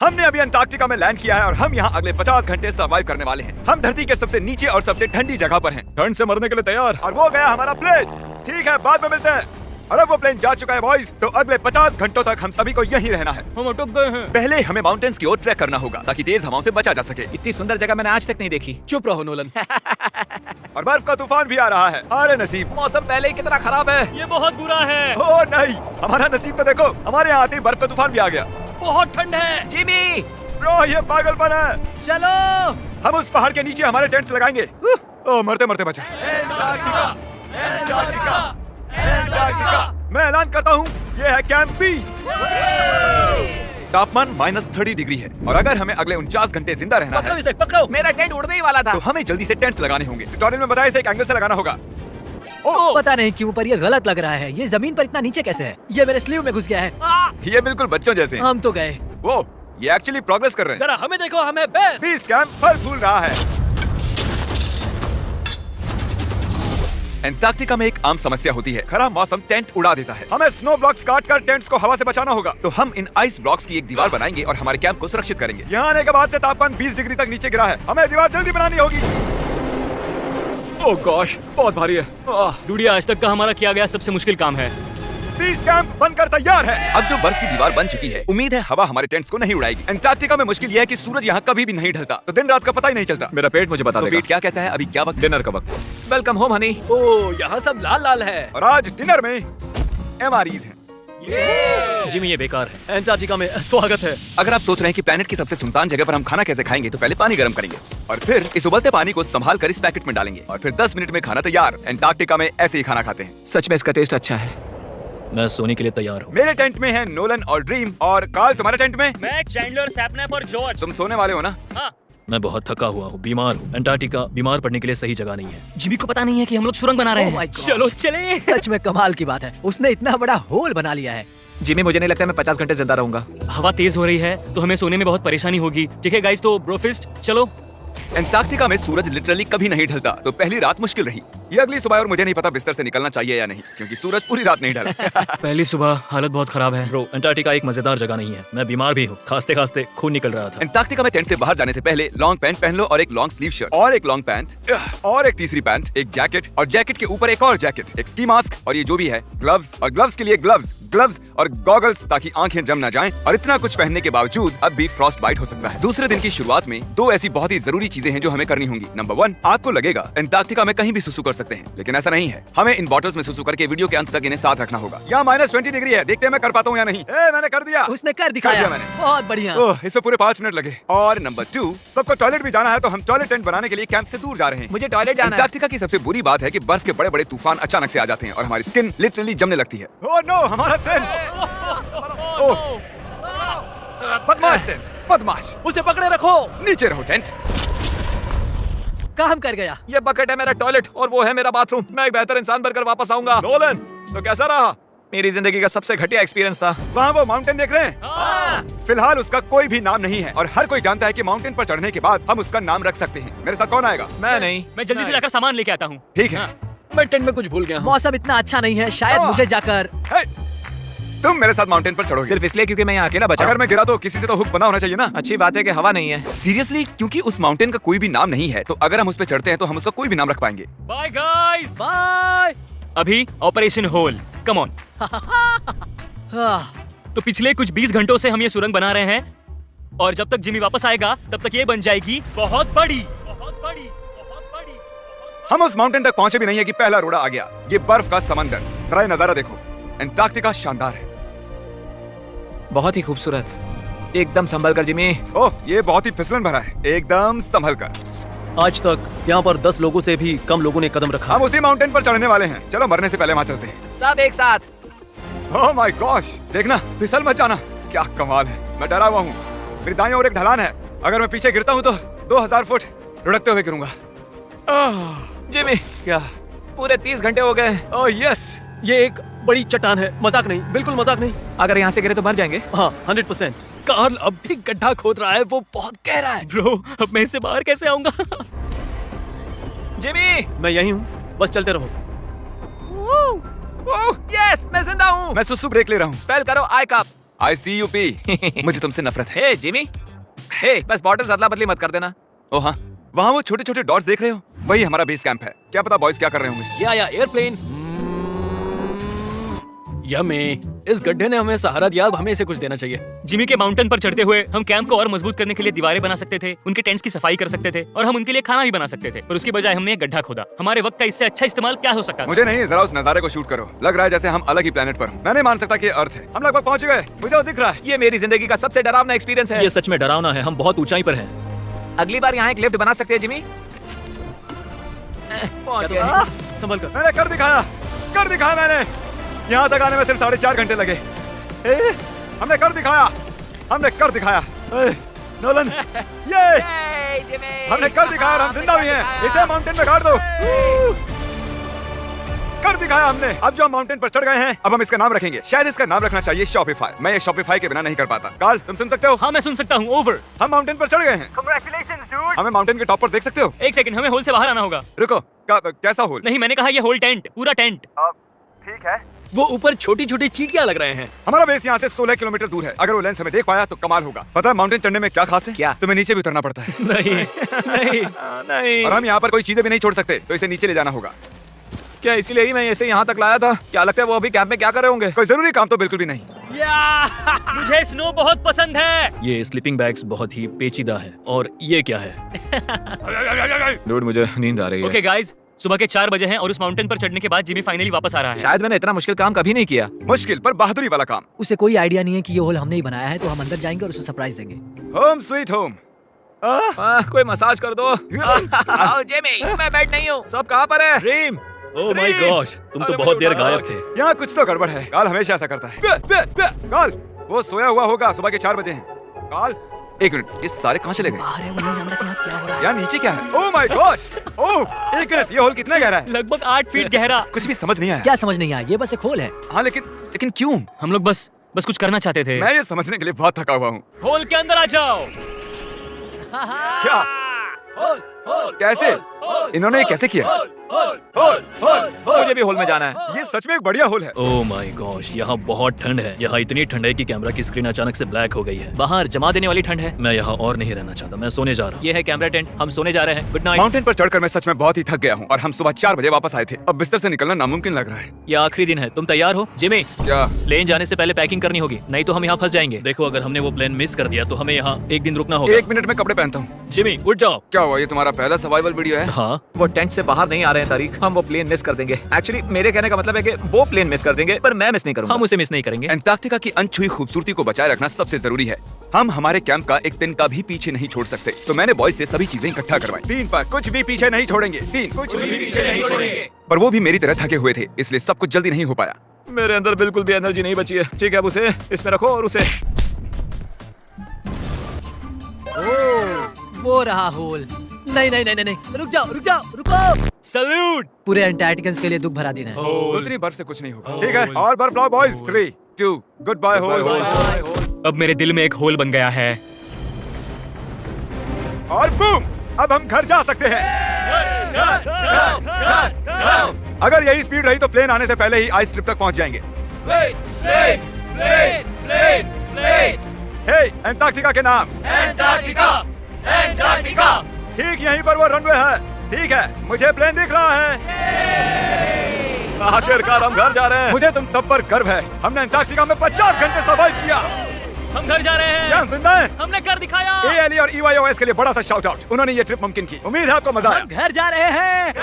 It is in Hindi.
हमने अभी अंटार्कटिका में लैंड किया है और हम यहाँ अगले 50 घंटे सर्वाइव करने वाले हैं। हम धरती के सबसे नीचे और सबसे ठंडी जगह पर हैं। ठंड से मरने के लिए तैयार। और वो गया हमारा प्लेन। ठीक है, बाद में मिलते हैं। और अब वो प्लेन जा चुका है बॉयज, तो अगले 50 घंटों तक हम सभी को यहीं रहना है। हम अटक गए हैं। पहले हमें माउंटेन्स की ओर ट्रैक करना होगा ताकि तेज हवाओं से बचा जा सके। इतनी सुंदर जगह मैंने आज तक नहीं देखी। चुप रहो नोलन। और बर्फ का तूफान भी आ रहा है। अरे नसीब, मौसम पहले ही कितना खराब है। ये बहुत बुरा है। ओ नहीं, हमारा नसीब तो देखो, हमारे यहाँ आते ही बर्फ का तूफान भी आ गया। बहुत ठंड है। जिमी, ब्रो ये पागलपन है। चलो, हम उस पहाड़ के नीचे हमारे टेंट्स लगाएंगे। ओ मरते मरते बचा। मैं ऐलान करता हूँ, ये है कैंप बीस्ट। तापमान -30 डिग्री है और अगर हमें अगले 49 घंटे जिंदा रहना है, इसे पकड़ो। मेरा टेंट उड़ने ही वाला था। तो हमें जल्दी से टेंट्स लगाने होंगे। ट्यूटोरियल में बताया इसे एक एंगल से लगाना होगा। पता नहीं क्यों पर ये गलत लग रहा है। ये जमीन पर इतना नीचे कैसे है? ये मेरे स्लीव में घुस गया है। ये बिल्कुल बच्चों जैसे हैं। हम तो गए। वो ये एक्चुअली प्रोग्रेस कर रहे हैं। जरा हमें देखो, हमें बेस्ट। बीस्ट कैंप फल फूल रहा है। एंटार्कटिका में एक आम समस्या होती है, खराब मौसम टेंट उड़ा देता है। हमें स्नो ब्लॉक्स काटकर टेंट्स को हवा से बचाना होगा। तो हम इन आइस ब्लॉक्स की एक दीवार बनाएंगे और हमारे कैंप को सुरक्षित करेंगे। यहाँ आने के बाद से तापमान 20 डिग्री तक नीचे गिरा है। हमें दीवार जल्दी बनानी होगी। ओह गॉश, बहुत भारी है। डूडिया, आज तक का हमारा किया गया सबसे मुश्किल काम है। बीस्ट कैंप बनकर तैयार है। अब जो बर्फ की दीवार बन चुकी है, उम्मीद है हवा हमारे टेंट्स को नहीं उड़ाएगी। एंटार्कटिका में मुश्किल यह है कि सूरज यहाँ कभी भी नहीं ढलता, तो दिन रात का पता ही नहीं चलता। मेरा पेट मुझे बता तो देगा। पेट क्या कहता है? अभी क्या वक्त? डिनर का वक्त। Welcome home Honey. ओह, यहाँ सब लाल लाल है। और आज डिनर में MREs हैं। जिमी, ये बेकार है। एंटार्कटिका में स्वागत है। अगर आप सोच रहे हैं कि प्लेनेट की सबसे सुनसान जगह पर हम खाना कैसे खाएंगे, तो पहले पानी गर्म करेंगे और फिर इस उबलते पानी को संभाल कर इस पैकेट में डालेंगे और फिर 10 मिनट में खाना तैयार। एंटार्कटिका में ऐसे ही खाना खाते हैं। सच में इसका टेस्ट अच्छा है। मैं सोने के लिए तैयार हूँ। मेरे टेंट में है नोलन और ड्रीम। और कार्ल, तुम्हारे टेंट में? मैं चैंडलर, सैपनैप और जॉर्ज। तुम सोने वाले हो ना? हाँ। मैं बहुत थका हुआ हूँ, बीमार हूँ। एंटार्कटिका बीमार पड़ने के लिए सही जगह नहीं है। जिमी को पता नहीं है कि हम लोग सुरंग बना रहे Oh my हैं। God. चलो चले। सच में कमाल की बात है, उसने इतना बड़ा होल बना लिया है। जिमी, मुझे नहीं लगता मैं 50 घंटे जिंदा रहूंगा। हवा तेज हो रही है तो हमें सोने में बहुत परेशानी होगी। ठीक है गाइस, तो ब्रोफिस्ट चलो। एंटार्कटिका में सूरज लिटरली कभी नहीं ढलता, तो पहली रात मुश्किल रही। ये अगली सुबह और मुझे नहीं पता बिस्तर से निकलना चाहिए या नहीं, क्योंकि सूरज पूरी रात नहीं ढला। पहली सुबह हालत बहुत खराब है। ब्रो, एंटार्कटिका एक मजेदार जगह नहीं है। मैं बीमार भी हूँ, खांसते खांसते खून निकल रहा था। एंटार्कटिका में टेंट से बाहर जाने से पहले लॉन्ग पैंट पहन लो और एक लॉन्ग स्लीव शर्ट और एक लॉन्ग पैंट और एक तीसरी पैंट, एक जैकेट और जैकेट के ऊपर एक और जैकेट, एक स्की मास्क और ये जो भी है ग्लव्स और ग्लव्स के लिए ग्लव्स और गॉगल्स ताकि आंखें जम ना जाएं। और इतना कुछ पहनने के बावजूद अब भी फ्रॉस्ट बाइट हो सकता है। दूसरे दिन की शुरुआत में 2 ऐसी बहुत ही जरूरी चीजें हैं जो हमें करनी होंगी। नंबर 1, आपको लगेगा एंटार्कटिका में कहीं भी सुसु कर सकते हैं, लेकिन ऐसा नहीं है। हमें इन बॉटल्स में सुसु करके वीडियो के अंत तक इन्हें साथ रखना होगा। यहाँ -20 डिग्री है, देखते हैं मैं कर पाता हूँ या नहीं। मैंने कर दिया। उसने कर दिखाया। दिया मैंने। बहुत बढ़िया। इसमें पूरे 5 मिनट लगे। और नंबर 2, सबको टॉयलेट भी जाना है, तो हम टॉयलेट टेंट बनाने के लिए कैंप से दूर जा रहे हैं। मुझे टॉयलेट जाना है। एंटार्कटिका की सबसे बुरी बात है कि बर्फ के बड़े बड़े तूफान अचानक से आ जाते हैं और हमारी स्किन लिटरली जमने लगती है। ओह नो, हमारा टेंट। बदमाश टेंट, बदमाश। उसे पकड़े रखो। नीचे रहो टेंट। काम कर गया। ये बकेट है मेरा टॉयलेट और वो है मेरा बाथरूम। मैं एक बेहतर इंसान बनकर वापस आऊंगा। नोलन, तो कैसा रहा? मेरी जिंदगी का सबसे घटिया एक्सपीरियंस था। वहाँ वो माउंटेन देख रहे हैं? फिलहाल उसका कोई भी नाम नहीं है और हर कोई जानता है कि माउंटेन पर चढ़ने के बाद हम उसका नाम रख सकते हैं। मेरे साथ कौन आएगा? मैं नहीं। मैं जल्दी से जाकर सामान लेके आता हूँ। ठीक है। मैं टेंट में कुछ भूल गया हूँ। मौसम इतना अच्छा नहीं है, शायद मुझे जाकर। हे, तुम मेरे साथ माउंटेन पर चढ़ोगे सिर्फ इसलिए क्योंकि मैं यहाँ अकेला बचा। अगर मैं गिरा तो किसी से तो हुक बना होना चाहिए ना। अच्छी बात है कि हवा नहीं है। सीरियसली, क्योंकि उस माउंटेन का कोई भी नाम नहीं है, तो अगर हम उस पर चढ़ते हैं तो हम उसका कोई भी नाम रख पाएंगे। Bye guys. बाय। अभी ऑपरेशन होल, कम ऑन। तो पिछले कुछ 20 घंटों से हम ये सुरंग बना रहे हैं और जब तक जिमी वापस आएगा तब तक ये बन जाएगी बहुत बड़ी, बहुत बड़ी, बहुत बड़ी। हम उस माउंटेन तक पहुंचे भी नहीं है कि पहला रोड़ा आ गया। ये बर्फ का समंदर, जरा ये नजारा देखो। एंटार्कटिका शानदार है, बहुत ही खूबसूरत। एकदम संभल कर जिमी। ओह, ये बहुत ही फिसलन भरा है। एकदम संभल कर। आज तक यहाँ पर 10 लोगों से भी कम लोगों ने कदम रखा। हम उसी माउंटेन पर चढ़ने वाले हैं। चलो मरने से पहले वहाँ चलते हैं। सब एक साथ। ओह माय गॉश, देखना, फिसल मत जाना। क्या कमाल है। मैं डरा हुआ हूँ। फिर दाईं ओर एक ढलान है। अगर मैं पीछे गिरता हूँ तो 2000 फुट लुढ़कते हुए गिरूंगा। जिमी, क्या? पूरे 30 घंटे हो गए। Oh yes. ये एक बड़ी चट्टान है, मजाक नहीं, बिल्कुल मजाक नहीं। अगर यहाँ से गिरे तो मर जाएंगे। हाँ, 100%। कार्ल अब भी गड्ढा खोद रहा है, वो बहुत गहरा है। ब्रो, अब मैं इससे बाहर कैसे आऊंगा? जिमी, मैं यही हूँ, बस चलते रहो। यस, मैं जिंदा हूँ। मैं सुसु ब्रेक ले रहा हूँ। स्पेल करो आई कप। आई सी यू पी। मुझे तुमसे नफरत है। हे जिमी, हे बस बॉटल्स अदला बदली मत कर देना। ओ हाँ, वहाँ वो छोटे छोटे डॉट्स देख रहे हो, वही हमारा बेस कैंप है। क्या पता बॉयज क्या कर रहे होंगे। या एयरप्लेन। यम्मी, इस गड्ढे ने हमें सहारा दिया, अब हमें इसे कुछ देना चाहिए। जिमी के माउंटेन पर चढ़ते हुए हम कैंप को और मजबूत करने के लिए दीवारें बना सकते थे, उनके टेंट्स की सफाई कर सकते थे और हम उनके लिए खाना भी बना सकते थे। पर उसकी बजाय हमने एक गड्ढा खोदा। हमारे वक्त का इससे अच्छा इस्तेमाल क्या हो सकता था? मुझे नहीं, जरा उस नजारे को शूट करो। लग रहा है जैसे हम अलग ही प्लेनेट पर हूँ। मैं नहीं मान सकता कि ये अर्थ है। हम लगभग पहुँच गए, मुझे वो दिख रहा है। ये मेरी जिंदगी का सबसे डरावना एक्सपीरियंस है। ये सच में डरावना है, हम बहुत ऊंचाई पर हैं। अगली बार यहाँ एक लिफ्ट बना सकते हैं जिमी। पहुंच गए। संभल कर। मैंने कर दिखाया मैंने। यहाँ तक आने में सिर्फ 4.5 घंटे लगे। हमने कर दिखाया। नोलन, ये हमने कर दिखाया और हम जिंदा भी हैं। इसे माउंटेन पे गाड़ दो। कर दिखाया हमने। अब जो हम माउंटेन पर चढ़ गए हैं, अब हम इसका नाम रखेंगे। शायद इसका नाम रखना चाहिए शॉपिफाई। मैं ये शॉपिफाई के बिना नहीं कर पाता। कार्ल, तुम सुन सकते हो? हाँ मैं सुन सकता हूँ। ओवर। हम माउंटेन पर चढ़ गए हैं। हमें माउंटेन के टॉप पर देख सकते हो? एक सेकंड, हमें होल से बाहर आना होगा। रुको, कैसा होल? नहीं, मैंने कहा ये होल टेंट, पूरा टेंट। ठीक है। वो ऊपर छोटी छोटी चींटियां लग रहे हैं। हमारा बेस यहाँ से 16 किलोमीटर दूर है। अगर वो लेंस हमें देख पाया तो कमाल होगा। पता है माउंटेन चढ़ने में क्या खास है? क्या? तुम्हें नीचे भी उतरना पड़ता है। नहीं। और हम यहाँ पर कोई चीजें भी नहीं छोड़ सकते, तो इसे नीचे ले जाना होगा। क्या इसीलिए ही मैं इसे यहाँ तक लाया था? क्या लगता है वो अभी कैंप में क्या कर रहे होंगे? कोई जरूरी काम तो बिल्कुल भी नहीं। मुझे स्नो बहुत पसंद है। ये स्लीपिंग बैग्स बहुत ही पेचीदा है। और ये क्या है? डूड, मुझे नींद आ रही है। ओके गाइस, सुबह के 4 बजे हैं और उस माउंटेन पर चढ़ने के बाद जिमी फाइनली वापस आ रहा है। शायद मैंने इतना मुश्किल काम कभी नहीं किया। मुश्किल पर बहादुरी वाला काम। उसे कोई आइडिया नहीं है कि ये होल हमने ही बनाया है, तो हम अंदर जाएंगे और उसे सरप्राइज देंगे। Home sweet home. कोई मसाज कर दो। आओ जिमी, मैं बैठ नहीं हूँ। सब कहाँ पर है? ड्रीम, ओह माय गॉश, तुम तो बहुत देर गायब थे। यहाँ कुछ तो गड़बड़ है। काल हमेशा ऐसा करता है। काल, वो सोया हुआ होगा। सुबह के 4 बजे हैं। काल, एक मिनट, ये सारे कहाँ चले गए? बाहर है, वो नहीं जानता कि यहाँ क्या हो रहा है। यार नीचे क्या है? Oh my gosh. ओह, एक मिनट, ये होल कितना गहरा है? लगभग 8 फीट गहरा। कुछ भी समझ नहीं आया। क्या समझ नहीं आया? ये बस एक होल है। हाँ, लेकिन क्यों? हम लोग बस कुछ करना चाहते थे। मैं ये समझने के लिए बहुत थका हुआ हूँ। होल के अंदर आ जाओ। क्या? कैसे? इन्होंने ये कैसे किया? मुझे भी होल में जाना है। ये सच में एक बढ़िया होल है। ओह माय गॉश, यहाँ बहुत ठंड है। यहाँ इतनी ठंड है कि कैमरा की स्क्रीन अचानक से ब्लैक हो गई है। बाहर जमा देने वाली ठंड है। मैं यहाँ और नहीं रहना चाहता, मैं सोने जा रहा हूँ। ये है कैमरा टेंट, हम सोने जा रहे हैं। Good night. माउंटेन पर चढ़कर मैं सच में बहुत ही थक गया हूँ और हम सुबह 4 बजे वापस आए थे। अब बिस्तर से निकलना नामुमकिन लग रहा है। ये आखिरी दिन है, तुम तैयार हो? जिमी, क्या? प्लेन जाने से पहले पैकिंग करनी होगी, नहीं तो हम यहाँ फंस जाएंगे। देखो, अगर हमने वो प्लेन मिस कर दिया तो हमें यहाँ एक दिन रुकना होगा। 1 मिनट में कपड़े पहनता हूँ। जिमी, उठ जाओ। क्या हुआ? ये तुम्हारा पहला सर्वाइवल वीडियो है? हाँ, वो टेंट से बाहर नहीं आ रहे हैं तारीख। हम वो प्लेन मिस कर देंगे। एक्चुअली मेरे कहने का मतलब है कि वो प्लेन मिस कर देंगे, पर मैं मिस नहीं करूंगा। हम उसे मिस नहीं करेंगे। अंटार्कटिका की अनछुई खूबसूरती को बचाए रखना सबसे जरूरी है। हम हमारे कैंप का एक दिन का भी पीछे नहीं छोड़ सकते। तो मैंने बॉयज से सभी चीजें इकट्ठा करवाई। 3 पर कुछ भी पीछे नहीं छोड़ेंगे। 3 कुछ भी पीछे नहीं छोड़ेंगे। पर वो भी मेरी तरह थके हुए थे, इसलिए सब कुछ जल्दी नहीं हो पाया। मेरे अंदर बिल्कुल भी एनर्जी नहीं बची है। ठीक है, अब उसे इसमें रखो और उसे। वो रहा होल। नहीं, रुक जाओ। सल्यूट। पूरे अंटार्कटिकन्स के लिए दुख भरा दिन है। उतनी बर्फ से कुछ नहीं होगा। ठीक है, और बर्फ लाओ बॉयज। 3, 2, good bye whole. अब मेरे दिल में एक होल बन गया है। और बूम, अब हम घर जा सकते हैं। अगर यही स्पीड रही तो प्लेन आने से पहले ही आइस स्ट्रिप तक पहुंच जाएंगे। हे, अंटार्कटिका के नाम। अंटार्कटिका। ठीक यहीं पर वो रनवे है। ठीक है, मुझे प्लेन दिख रहा है। आखिरकार हम घर जा रहे हैं। मुझे तुम सब पर गर्व है। हमने अंटार्कटिका में 50 घंटे सर्वाइव किया। हम घर जा रहे क्या हैं। हम जिंदा हैं? हमने कर दिखाया। ALE और EYOS के लिए बड़ा सा शाउट आउट। उन्होंने ये ट्रिप मुमकिन की। उम्मीद है आपको मजा आया। घर जा रहे हैं।